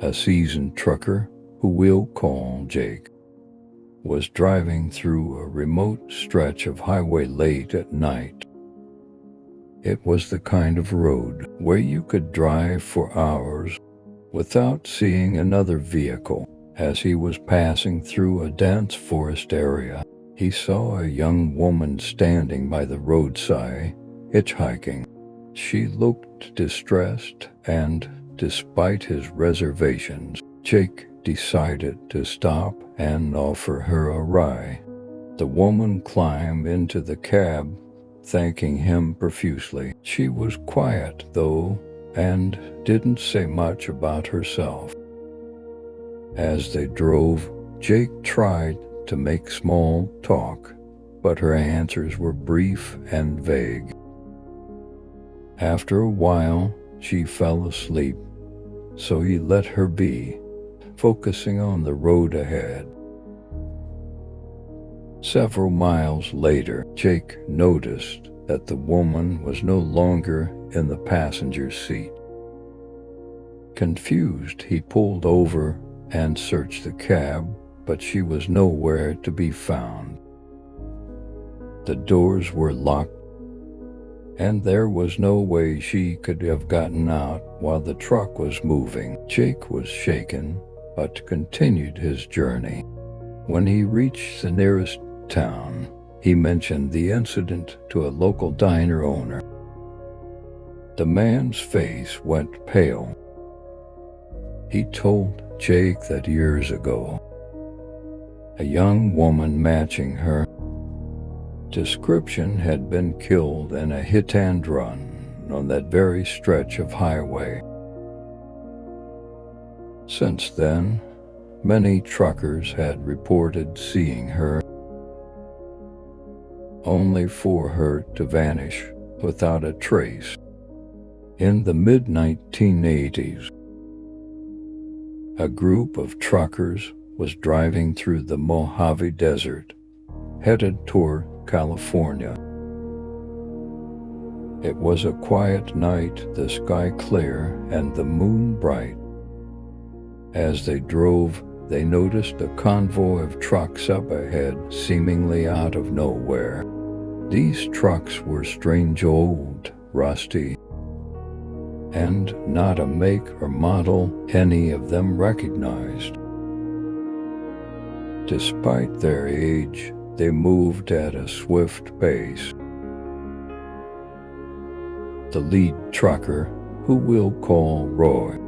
A seasoned trucker, who we'll call Jake, was driving through a remote stretch of highway late at night. It was the kind of road where you could drive for hours without seeing another vehicle. As he was passing through a dense forest area, he saw a young woman standing by the roadside, hitchhiking. She looked distressed, and despite his reservations, Jake decided to stop and offer her a ride. The woman climbed into the cab, thanking him profusely. She was quiet, though, and didn't say much about herself. As they drove, Jake tried to make small talk, but her answers were brief and vague. After a while, she fell asleep, so he let her be, focusing on the road ahead. Several miles later, Jake noticed that the woman was no longer in the passenger seat. Confused, he pulled over and searched the cab, but she was nowhere to be found. The doors were locked, and there was no way she could have gotten out while the truck was moving. Jake was shaken, but continued his journey. When he reached the nearest town, he mentioned the incident to a local diner owner. The man's face went pale. He told Jake that years ago, a young woman matching her description had been killed in a hit-and-run on that very stretch of highway. Since then, many truckers had reported seeing her, only for her to vanish without a trace. In the mid-1980s, a group of truckers was driving through the Mojave Desert, headed toward California. It was a quiet night, the sky clear and the moon bright. As they drove, they noticed a convoy of trucks up ahead, seemingly out of nowhere. These trucks were strange, old, rusty, and not a make or model any of them recognized. Despite their age, they moved at a swift pace. The lead trucker, who we'll call Roy,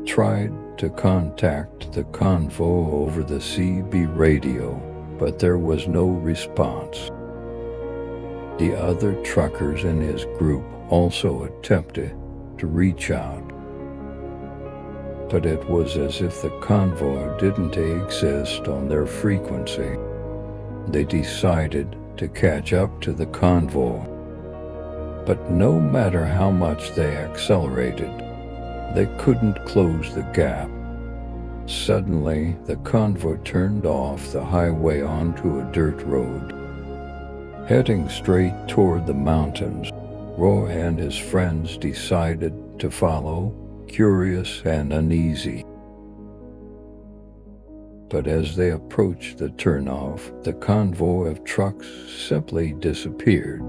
tried to contact the convoy over the CB radio, but there was no response. The other truckers in his group also attempted to reach out, but it was as if the convoy didn't exist on their frequency. They decided to catch up to the convoy, but no matter how much they accelerated, they couldn't close the gap. Suddenly, the convoy turned off the highway onto a dirt road. Heading straight toward the mountains, Roy and his friends decided to follow, curious and uneasy. But as they approached the turnoff, the convoy of trucks simply disappeared.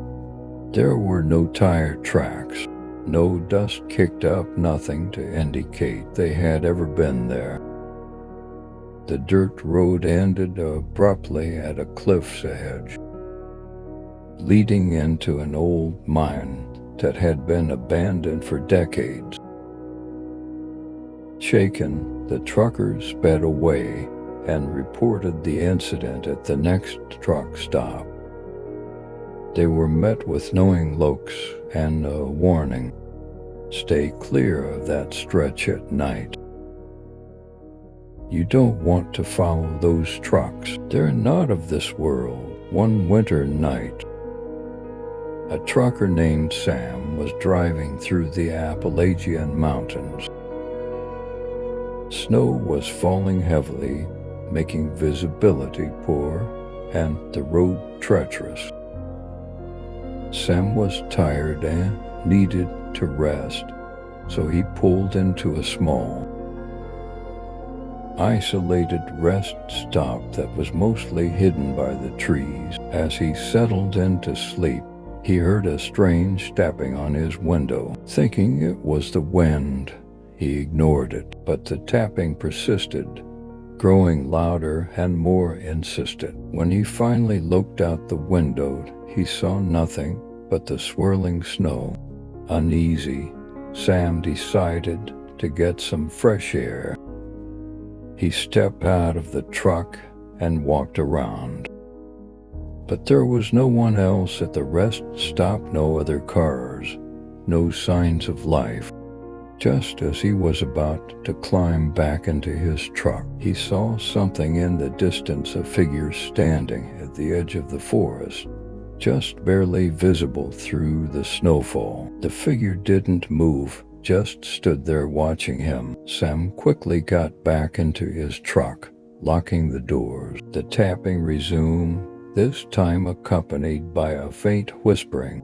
There were no tire tracks, no dust kicked up, nothing to indicate they had ever been there. The dirt road ended abruptly at a cliff's edge, leading into an old mine that had been abandoned for decades. Shaken, the truckers sped away and reported the incident at the next truck stop. They were met with knowing looks and a warning: stay clear of that stretch at night. You don't want to follow those trucks. They're not of this world. One winter night, a trucker named Sam was driving through the Appalachian Mountains. Snow was falling heavily, making visibility poor and the road treacherous. Sam was tired and needed to rest, so he pulled into a small, isolated rest stop that was mostly hidden by the trees. As he settled into sleep, he heard a strange tapping on his window. Thinking it was the wind, he ignored it, but the tapping persisted, growing louder and more insistent. When he finally looked out the window, he saw nothing but the swirling snow. Uneasy, Sam decided to get some fresh air. He stepped out of the truck and walked around. But there was no one else at the rest stop, no other cars, no signs of life. Just as he was about to climb back into his truck, he saw something in the distance, a figure standing at the edge of the forest, just barely visible through the snowfall. The figure didn't move, just stood there watching him. Sam quickly got back into his truck, locking the doors. The tapping resumed, this time accompanied by a faint whispering,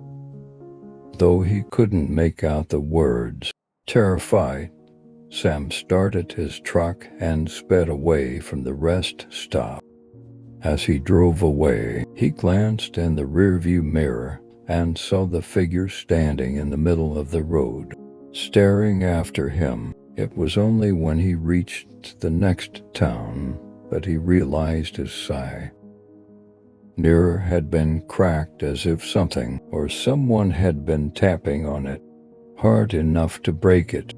though he couldn't make out the words. Terrified, Sam started his truck and sped away from the rest stop. As he drove away, he glanced in the rearview mirror and saw the figure standing in the middle of the road, staring after him. It was only when he reached the next town that he realized his sigh. Mirror had been cracked as if something or someone had been tapping on it, hard enough to break it.